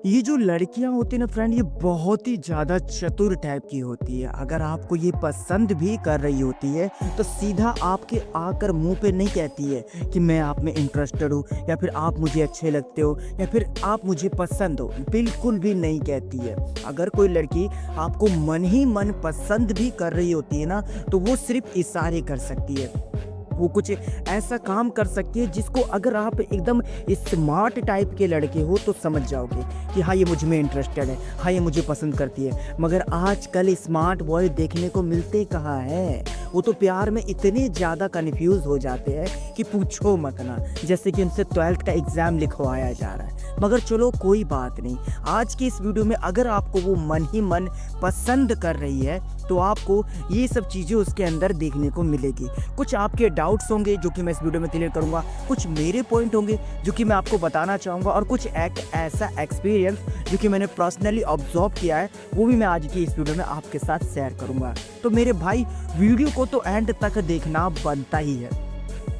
ये जो लड़कियां होती है ना फ्रेंड, ये बहुत ही ज़्यादा चतुर टाइप की होती है। अगर आपको ये पसंद भी कर रही होती है तो सीधा आपके आकर मुंह पे नहीं कहती है कि मैं आप में इंटरेस्टेड हूँ, या फिर आप मुझे अच्छे लगते हो, या फिर आप मुझे पसंद हो। बिल्कुल भी नहीं कहती है। अगर कोई लड़की आपको मन ही मन पसंद भी कर रही होती है ना, तो वो सिर्फ इशारे कर सकती है। वो कुछ ऐसा काम कर सकती है जिसको अगर आप एकदम स्मार्ट टाइप के लड़के हो तो समझ जाओगे कि हाँ, ये मुझ में इंटरेस्टेड है, हाँ, ये मुझे पसंद करती है। मगर आजकल स्मार्ट बॉय देखने को मिलते कहाँ हैं। वो तो प्यार में इतने ज़्यादा कन्फ्यूज़ हो जाते हैं कि पूछो मत ना। जैसे कि उनसे 12th का एग्ज़ाम लिखवाया जा रहा है। मगर चलो कोई बात नहीं। आज की इस वीडियो में अगर आपको वो मन ही मन पसंद कर रही है तो आपको ये सब चीज़ें उसके अंदर देखने को मिलेगी। कुछ आपके डाउट्स होंगे जो कि मैं इस वीडियो में क्लियर करूँगा, कुछ मेरे पॉइंट होंगे जो कि मैं आपको बताना चाहूँगा, और कुछ एक ऐसा एक्सपीरियंस जो कि मैंने पर्सनली ऑब्जर्व किया है वो भी मैं आज की इस वीडियो में आपके साथ शेयर करूँगा। तो मेरे भाई, वीडियो को तो एंड तक देखना बनता ही है,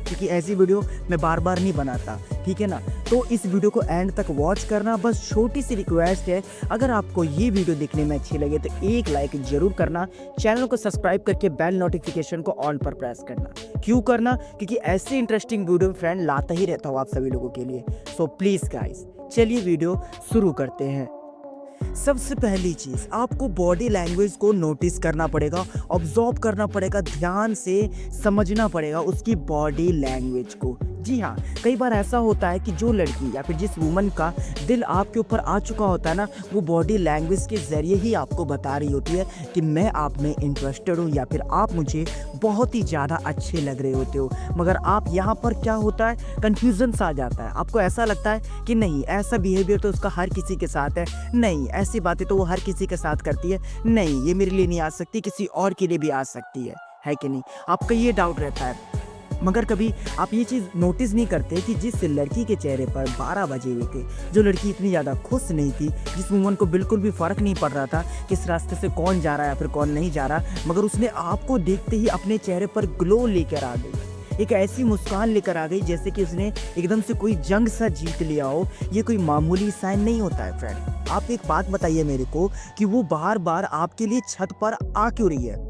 क्योंकि ऐसी वीडियो मैं बार बार नहीं बनाता, ठीक है ना। तो इस वीडियो को एंड तक वॉच करना। बस छोटी सी रिक्वेस्ट है, अगर आपको ये वीडियो देखने में अच्छी लगे तो एक लाइक जरूर करना, चैनल को सब्सक्राइब करके बेल नोटिफिकेशन को ऑन पर प्रेस करना। क्यों करना? क्योंकि ऐसे इंटरेस्टिंग वीडियो फ्रेंड लाता ही रहता हूँ आप सभी लोगों के लिए। सो प्लीज़ गाइस, चलिए वीडियो शुरू करते हैं। सबसे पहली चीज़, आपको बॉडी लैंग्वेज को नोटिस करना पड़ेगा, ऑब्जर्व करना पड़ेगा, ध्यान से समझना पड़ेगा उसकी बॉडी लैंग्वेज को। जी हाँ, कई बार ऐसा होता है कि जो लड़की या फिर जिस वुमन का दिल आपके ऊपर आ चुका होता है ना, वो बॉडी लैंग्वेज के ज़रिए ही आपको बता रही होती है कि मैं आप में इंटरेस्टेड हूँ, या फिर आप मुझे बहुत ही ज़्यादा अच्छे लग रहे होते हो। मगर आप यहाँ पर क्या होता है, कन्फ्यूज़न सा आ जाता है। आपको ऐसा लगता है कि नहीं, ऐसा बिहेवियर तो उसका हर किसी के साथ है, नहीं ऐसी बातें तो वो हर किसी के साथ करती है, नहीं ये मेरे लिए नहीं आ सकती, किसी और के लिए भी आ सकती है कि नहीं? आपका ये डाउट रहता है। मगर कभी आप ये चीज़ नोटिस नहीं करते कि जिस लड़की के चेहरे पर 12 बजे हुए थे, जो लड़की इतनी ज़्यादा खुश नहीं थी, जिस वुमन को बिल्कुल भी फ़र्क नहीं पड़ रहा था किस रास्ते से कौन जा रहा है या फिर कौन नहीं जा रहा, मगर उसने आपको देखते ही अपने चेहरे पर ग्लो लेकर आ गई। एक ऐसी मुस्कान लेकर आ गई जैसे कि उसने एकदम से कोई जंग सा जीत लिया हो। ये कोई मामूली साइन नहीं होता है फ्रेंड। आप एक बात बताइए मेरे को कि वो बार बार आपके लिए छत पर आ क्यों रही है?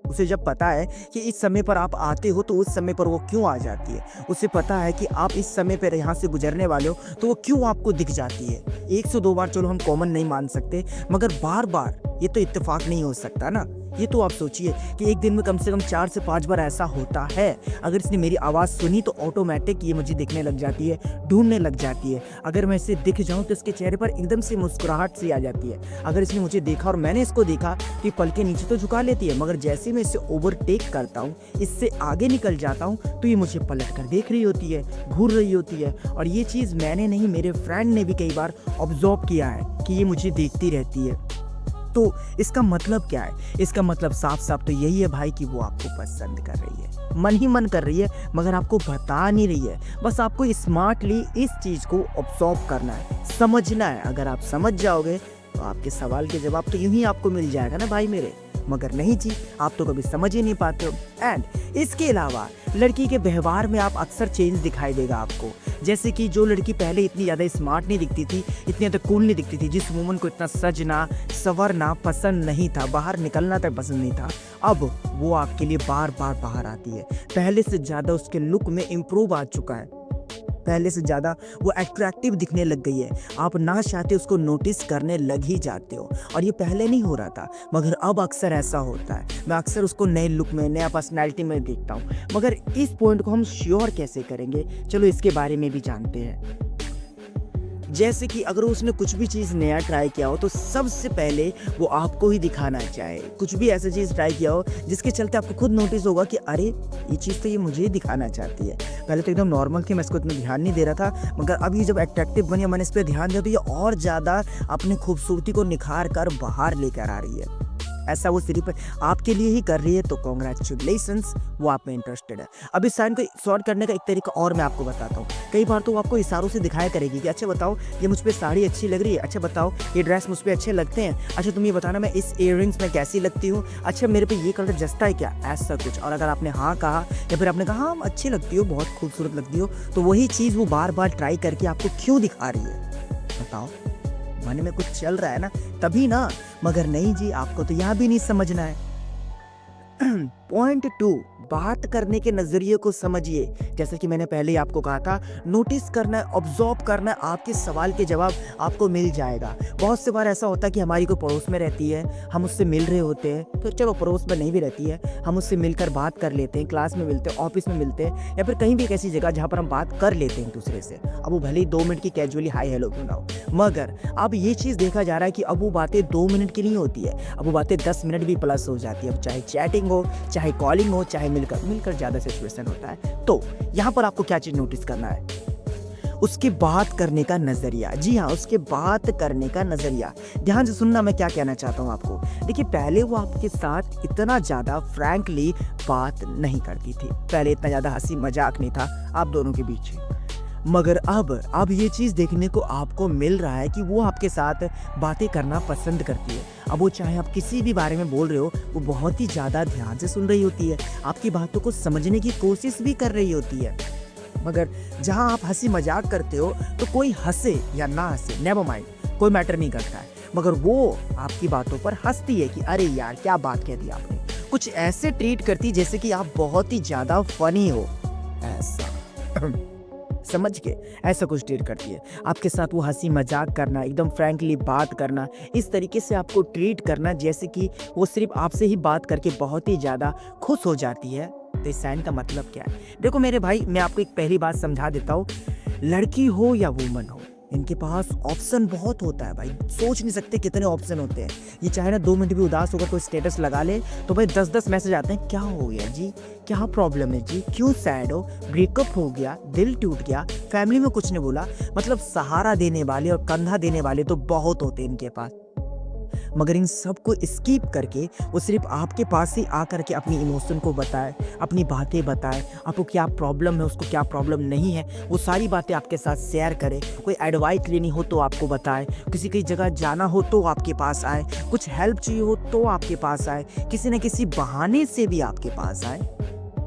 उसे जब पता है कि इस समय पर आप आते हो तो उस समय पर वो क्यों आ जाती है? उसे पता है कि आप इस समय पर यहाँ से गुजरने वाले हो तो वो क्यों आपको दिख जाती है? 1 से 2 बार चलो हम कॉमन नहीं मान सकते, मगर बार बार ये तो इत्तेफाक नहीं हो सकता ना। ये तो आप सोचिए कि एक दिन में कम से कम 4 से 5 बार ऐसा होता है। अगर इसने मेरी आवाज़ सुनी तो ऑटोमेटिक ये मुझे दिखने लग जाती है, ढूंढने लग जाती है। अगर मैं इसे दिख जाऊं तो इसके चेहरे पर एकदम से मुस्कुराहट सी आ जाती है। अगर इसने मुझे देखा और मैंने इसको देखा तो ये पलके नीचे तो झुका लेती है, मगर जैसे मैं इसे ओवरटेक करता हूँ, इससे आगे निकल जाता हूँ, तो ये मुझे पलट कर देख रही होती है, घूर रही होती है। और ये चीज़ मैंने नहीं, मेरे फ्रेंड ने भी कई बार ऑब्जर्व किया है कि ये मुझे देखती रहती है। तो इसका मतलब क्या है? इसका मतलब साफ साफ तो यही है भाई कि वो आपको पसंद कर रही है, मन ही मन कर रही है, मगर आपको बता नहीं रही है। बस आपको स्मार्टली इस चीज़ को ऑब्जर्व करना है, समझना है। अगर आप समझ जाओगे तो आपके सवाल के जवाब तो यूं ही आपको मिल जाएगा ना भाई मेरे। मगर नहीं जी, आप तो कभी समझ ही नहीं पाते हो। एंड इसके अलावा लड़की के व्यवहार में आप अक्सर चेंज दिखाई देगा आपको। जैसे कि जो लड़की पहले इतनी ज़्यादा स्मार्ट नहीं दिखती थी, इतनी ज़्यादा कूल नहीं दिखती थी, जिस वुमन को इतना सजना संवरना पसंद नहीं था, बाहर निकलना तक पसंद नहीं था, अब वो आपके लिए बार बार बाहर आती है। पहले से ज़्यादा उसके लुक में इम्प्रूव आ चुका है, पहले से ज़्यादा वो अट्रैक्टिव दिखने लग गई है। आप ना चाहते उसको नोटिस करने लग ही जाते हो। और ये पहले नहीं हो रहा था, मगर अब अक्सर ऐसा होता है। मैं अक्सर उसको नए लुक में, नया पर्सनैलिटी में देखता हूँ। मगर इस पॉइंट को हम श्योर कैसे करेंगे? चलो इसके बारे में भी जानते हैं। जैसे कि अगर उसने कुछ भी चीज़ नया ट्राई किया हो तो सबसे पहले वो आपको ही दिखाना चाहे। कुछ भी ऐसा चीज़ ट्राई किया हो जिसके चलते आपको खुद नोटिस होगा कि अरे ये चीज़ तो ये मुझे ही दिखाना चाहती है। पहले तो एकदम नॉर्मल थी, मैं इसको इतना ध्यान नहीं दे रहा था, मगर अब ये जब अट्रैक्टिव बनी, मैंने इस पर ध्यान दिया तो ये और ज़्यादा अपनी खूबसूरती को निखार कर बाहर लेकर आ रही है। ऐसा वो सिर्फ आपके लिए ही कर रही है, तो कॉन्ग्रेचुलेशंस, वो आप में इंटरेस्टेड है। अब इस साइन को सॉर्ट करने का एक तरीका और मैं आपको बताता हूँ। कई बार तो वो आपको इशारों से दिखाया करेगी कि अच्छा बताओ ये मुझ पे साड़ी अच्छी लग रही है, अच्छा बताओ ये ड्रेस मुझ पे अच्छे लगते हैं, अच्छा तुम ये बताना मैं इस इयररिंग्स में कैसी लगती हूँ, अच्छा मेरे पे ये कलर जचता है क्या, ऐसा कुछ। और अगर आपने हाँ कहा या फिर आपने कहा हाँ अच्छी लगती हो, बहुत खूबसूरत लगती हो, तो वही चीज़ वो बार बार ट्राई करके आपको क्यों दिखा रही है बताओ? मन में कुछ चल रहा है ना, तभी ना। मगर नहीं जी, आपको तो यहाँ भी नहीं समझना है। पॉइंट 2, बात करने के नजरिए को समझिए। जैसे कि मैंने पहले ही आपको कहा था, नोटिस करना है, ऑब्जर्व करना है, आपके सवाल के जवाब आपको मिल जाएगा। बहुत से बार ऐसा होता है कि हमारी कोई पड़ोस में रहती है, हम उससे मिल रहे होते हैं, तो चलो पड़ोस में नहीं भी रहती है, हम उससे मिलकर बात कर लेते हैं, क्लास में मिलते हैं, ऑफिस में मिलते हैं, या फिर कहीं भी एक ऐसी जगह जहाँ पर हम बात कर लेते हैं एक दूसरे से। अब वो भले ही 2 मिनट की कैजुअली हाय हेलो क्यों ना हो, मगर अब ये चीज़ देखा जा रहा है कि अब वो बातें 2 मिनट की नहीं होती है, अब वो बातें 10 मिनट भी प्लस हो जाती है। अब चाहे चैटिंग हो, चाहे कॉलिंग हो, चाहे मिलकर ज़्यादा सिचुएशन होता है। तो यहाँ पर आपको क्या चीज़ नोटिस करना है, उसके बात करने का नज़रिया। जी हाँ, उसके बात करने का नज़रिया। ध्यान से सुनना मैं क्या कहना चाहता हूँ आपको। देखिए, पहले वो आपके साथ इतना ज़्यादा फ्रैंकली बात नहीं करती थी, पहले इतना ज़्यादा हंसी मजाक नहीं था आप दोनों के बीच। मगर अब ये चीज़ देखने को आपको मिल रहा है कि वो आपके साथ बातें करना पसंद करती है। अब वो चाहे आप किसी भी बारे में बोल रहे हो, वो बहुत ही ज़्यादा ध्यान से सुन रही होती है, आपकी बातों को समझने की कोशिश भी कर रही होती है। मगर जहाँ आप हंसी मजाक करते हो, तो कोई हंसे या ना हंसे, नेवर माइंड, कोई मैटर नहीं करता है, मगर वो आपकी बातों पर हंसती है कि अरे यार क्या बात कह दी आपने। कुछ ऐसे ट्रीट करती जैसे कि आप बहुत ही ज़्यादा फनी हो, ऐसा समझ के ऐसा कुछ ट्रीट करती है आपके साथ। वो हंसी मजाक करना, एकदम फ्रैंकली बात करना, इस तरीके से आपको ट्रीट करना जैसे कि वो सिर्फ आपसे ही बात करके बहुत ही ज़्यादा खुश हो जाती है। तो इस साइन का मतलब क्या है? देखो मेरे भाई, मैं आपको एक पहली बात समझा देता हूँ। लड़की हो या वुमन हो, इनके पास ऑप्शन बहुत होता है भाई, सोच नहीं सकते कितने ऑप्शन होते हैं। ये चाहे ना 2 मिनट भी उदास होकर कोई स्टेटस लगा ले, तो भाई 10-10 मैसेज आते हैं, क्या हो गया जी, क्या प्रॉब्लम है जी, क्यों सैड हो, ब्रेकअप हो गया, दिल टूट गया, फैमिली में कुछ नहीं बोला। मतलब सहारा देने वाले और कंधा देने वाले तो बहुत होते हैं इनके पास। मगर इन सब को स्किप करके वो सिर्फ आपके पास ही आकर के अपनी इमोशन को बताए, अपनी बातें बताए, आपको क्या प्रॉब्लम है, उसको क्या प्रॉब्लम नहीं है, वो सारी बातें आपके साथ शेयर करे। कोई एडवाइस लेनी हो तो आपको बताए, किसी की जगह जाना हो तो आपके पास आए, कुछ हेल्प चाहिए हो तो आपके पास आए, किसी न किसी बहाने से भी आपके पास आए।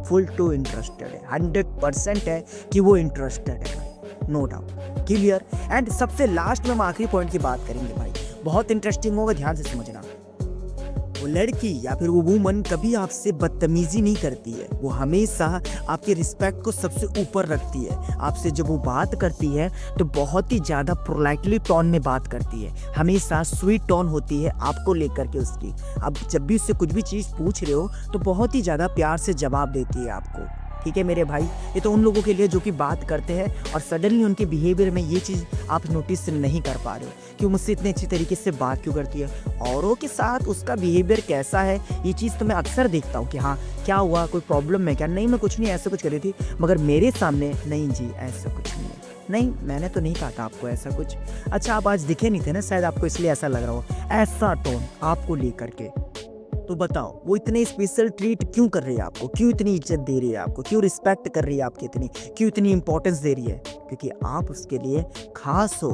फुल टू इंटरेस्टेड है, 100% है कि वो इंटरेस्टेड है, नो डाउट, क्लियर। एंड सबसे लास्ट में हम आखिरी पॉइंट की बात करेंगे भाई, बहुत इंटरेस्टिंग होगा, ध्यान से समझना। वो लड़की या फिर वो वुमन कभी आपसे बदतमीजी नहीं करती है, वो हमेशा आपके रिस्पेक्ट को सबसे ऊपर रखती है। आपसे जब वो बात करती है तो बहुत ही ज़्यादा पोलाइटली टोन में बात करती है, हमेशा स्वीट टोन होती है आपको लेकर के उसकी। अब जब भी उससे कुछ भी चीज़ पूछ रहे हो तो बहुत ही ज़्यादा प्यार से जवाब देती है आपको। ठीक है मेरे भाई, ये तो उन लोगों के लिए जो कि बात करते हैं और सडनली उनके बिहेवियर में ये चीज़ आप नोटिस नहीं कर पा रहे हो कि मुझसे इतने अच्छी तरीके से बात क्यों करती है, औरों के साथ उसका बिहेवियर कैसा है। ये चीज़ तो मैं अक्सर देखता हूँ कि हाँ क्या हुआ, कोई प्रॉब्लम है क्या, नहीं मैं कुछ नहीं, ऐसा कुछ कर रही थी, मगर मेरे सामने नहीं जी ऐसा कुछ नहीं है, नहीं मैंने तो नहीं कहा था आपको ऐसा कुछ। अच्छा आप आज दिखे नहीं थे ना, शायद आपको इसलिए ऐसा लग रहा हो, ऐसा टोन आपको लेकर के। तो बताओ वो इतने स्पेशल ट्रीट क्यों कर रही है आपको, क्यों इतनी इज्जत दे रही है आपको, क्यों रिस्पेक्ट कर रही है आपकी इतनी, क्यों इतनी इंपॉर्टेंस दे रही है? क्योंकि आप उसके लिए खास हो,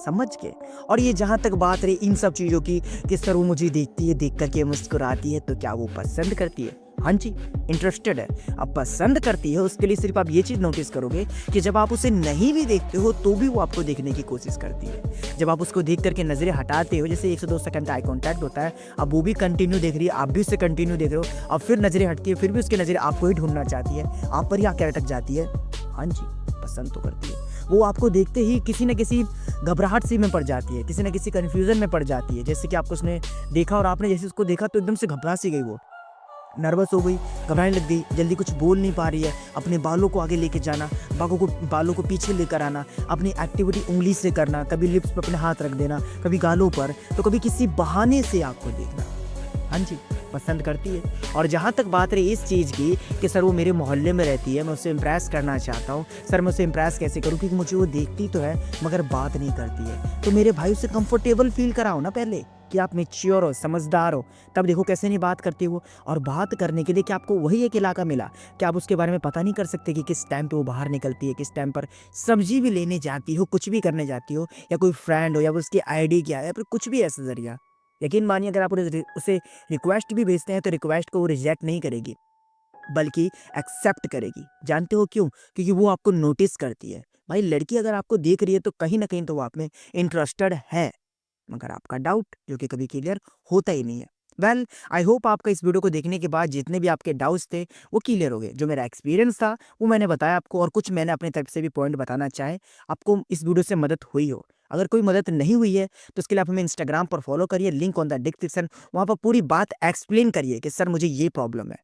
समझ के। और ये जहाँ तक बात रही इन सब चीज़ों की कि सर वो मुझे देखती है, देख करके मुस्कुराती है, तो क्या वो पसंद करती है? हाँ जी, इंटरेस्टेड है। अब पसंद करती है, उसके लिए सिर्फ आप ये चीज़ नोटिस करोगे कि जब आप उसे नहीं भी देखते हो तो भी वो आपको देखने की कोशिश करती है। जब आप उसको देख करके नज़रें हटाते हो, जैसे 1 से 2 सेकंड का आई कॉन्टैक्ट होता है, अब वो भी कंटिन्यू देख रही है, आप भी उससे कंटिन्यू देख रहे हो, अब फिर नज़रें हटती है, फिर भी उसकी नज़रें आपको ही ढूंढना चाहती है, आप पर ही आकर अटक जाती है। हाँ जी, पसंद तो करती है। वो आपको देखते ही किसी न किसी घबराहट सी में पड़ जाती है, किसी न किसी कन्फ्यूज़न में पड़ जाती है। जैसे कि आपको उसने देखा और आपने जैसे उसको देखा तो एकदम से घबरा सी गई, वो नर्वस हो गई, घबराने लग गई, जल्दी कुछ बोल नहीं पा रही है। अपने बालों को आगे लेके जाना, बालों को पीछे लेकर आना, अपनी एक्टिविटी उंगली से करना, कभी लिप्स पर अपने हाथ रख देना, कभी गालों पर, तो कभी किसी बहाने से आपको देखना। हाँ जी, पसंद करती है। और जहाँ तक बात रही इस चीज़ की कि सर वो मेरे मोहल्ले में रहती है, मैं उसे इम्प्रेस करना चाहता हूँ, सर मैं उसे इम्प्रेस कैसे करूँ, क्योंकि मुझे वो देखती तो है मगर बात नहीं करती है। तो मेरे भाई उसे कंफर्टेबल फील कराओ ना पहले कि आप मैच्योर हो, समझदार हो, तब देखो कैसे नहीं बात करती वो। और बात करने के लिए क्या आपको वही एक इलाका मिला कि आप उसके बारे में पता नहीं कर सकते कि किस टाइम पे वो बाहर निकलती है, किस टाइम पर सब्जी भी लेने जाती हो, कुछ भी करने जाती हो, या कोई फ्रेंड हो, या उसकी आईडी क्या है, या फिर कुछ भी ऐसा जरिया। यकीन मानिए अगर आप उसे रिक्वेस्ट भी भेजते हैं तो रिक्वेस्ट को वो रिजेक्ट नहीं करेगी, बल्कि एक्सेप्ट करेगी। जानते हो क्यों? क्योंकि वो आपको नोटिस करती है। भाई लड़की अगर आपको देख रही है तो कहीं ना कहीं तो वो आप में इंटरेस्टेड है। मगर आपका डाउट जो कि कभी क्लियर होता ही नहीं है। वेल, आई होप आपका इस वीडियो को देखने के बाद जितने भी आपके डाउट्स थे वो क्लियर हो गए। जो मेरा एक्सपीरियंस था वो मैंने बताया आपको, और कुछ मैंने अपनी तरफ से भी पॉइंट बताना चाहे, आपको इस वीडियो से मदद हुई हो। अगर कोई मदद नहीं हुई है तो उसके लिए आप हमें इंस्टाग्राम पर फॉलो करिए, लिंक ऑन द डिस्क्रिप्शन। वहाँ पर पूरी बात एक्सप्लेन करिए कि सर मुझे ये प्रॉब्लम है।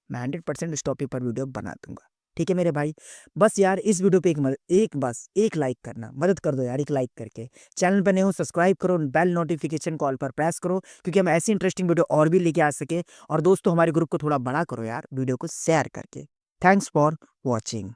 मैं 100% इस टॉपिक पर वीडियो बना दूंगा। ठीक है मेरे भाई, बस यार इस वीडियो पे बस एक लाइक करना, मदद कर दो यार एक लाइक करके। चैनल पर नए हो सब्सक्राइब करो, बेल नोटिफिकेशन कॉल पर प्रेस करो, क्योंकि हम ऐसी इंटरेस्टिंग वीडियो और भी लेके आ सके। और दोस्तों हमारे ग्रुप को थोड़ा बड़ा करो यार वीडियो को शेयर करके। Thanks for watching.